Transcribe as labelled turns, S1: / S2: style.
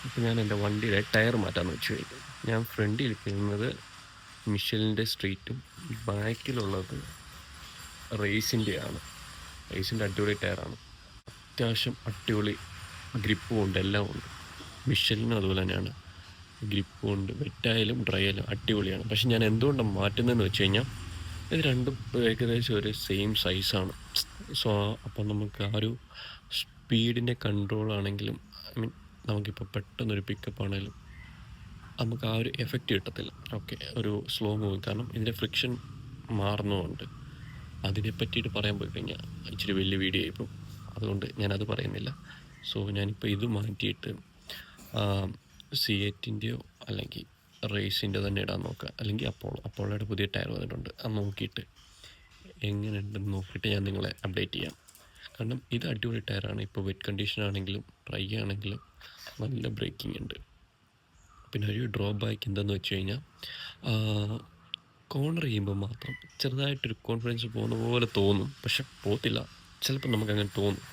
S1: ഇപ്പോൾ ഞാൻ എൻ്റെ വണ്ടിയുടെ ടയർ മാറ്റാമെന്ന് വെച്ച് കഴിഞ്ഞു. ഞാൻ ഫ്രണ്ടിൽ ഇരിക്കുന്നത് മിഷലിൻ്റെ സ്ട്രീറ്റും ബാക്കിലുള്ളത് റേസിൻ്റെയാണ്. റേസിൻ്റെ അടിപൊളി ടയറാണ്. അത്യാവശ്യം അടിപൊളി ഗ്രിപ്പും ഉണ്ട്, എല്ലാം ഉണ്ട്. മിഷലിനും അതുപോലെ തന്നെയാണ്. ഗ്രിപ്പും ഉണ്ട്, വെറ്റായാലും ഡ്രൈ ആയാലും അടിപൊളിയാണ്. പക്ഷെ ഞാൻ എന്തുകൊണ്ടാണ് മാറ്റുന്നതെന്ന് വെച്ച് കഴിഞ്ഞാൽ ഇത് രണ്ടും ഏകദേശം ഒരു സെയിം സൈസാണ്. സോ അപ്പം നമുക്ക് ആ ഒരു സ്പീഡിൻ്റെ കൺട്രോൾ ആണെങ്കിലും, ഐ മീൻ നമുക്കിപ്പോൾ പെട്ടെന്നൊരു പിക്കപ്പ് ആണെങ്കിലും നമുക്ക് ആ ഒരു എഫക്റ്റ് കിട്ടത്തില്ല. ഓക്കെ, ഒരു സ്ലോ മൂവിങ്, കാരണം ഇതിൻ്റെ ഫ്രിക്ഷൻ മാറുന്നതുകൊണ്ട്. അതിനെ പറ്റിയിട്ട് പറയാൻ പോയി കഴിഞ്ഞാൽ ഇച്ചിരി വലിയ വീഡിയോ ആയിപ്പോൾ, അതുകൊണ്ട് ഞാനത് പറയുന്നില്ല. സോ ഞാനിപ്പോൾ ഇത് മാറ്റിയിട്ട് C8-ൻ്റെയോ അല്ലെങ്കിൽ റേസിൻ്റെ തന്നെ ഇടാൻ നോക്കുക, അല്ലെങ്കിൽ അപ്പോളോയുടെ പുതിയ ടയർ വന്നിട്ടുണ്ട്, അത് നോക്കിയിട്ട് എങ്ങനെയുണ്ടെന്ന് നോക്കിയിട്ട് ഞാൻ നിങ്ങളെ അപ്ഡേറ്റ് ചെയ്യാം. കാരണം ഇത് അടിപൊളി ടയറാണ്. ഇപ്പോൾ വെറ്റ് കണ്ടീഷൻ ആണെങ്കിലും ഡ്രൈ ആണെങ്കിലും നല്ല ബ്രേക്കിംഗ് ഉണ്ട്. പിന്നെ ഒരു ഡ്രോബാക്ക് എന്താണെന്ന് വെച്ച് കഴിഞ്ഞാൽ കോർണർ ചെയ്യുമ്പോൾ മാത്രം ചെറുതായിട്ടൊരു കോൺഫിഡൻസ് പോകുന്ന പോലെ തോന്നും, പക്ഷെ പോകത്തില്ല. ചിലപ്പോൾ നമുക്കങ്ങനെ തോന്നും.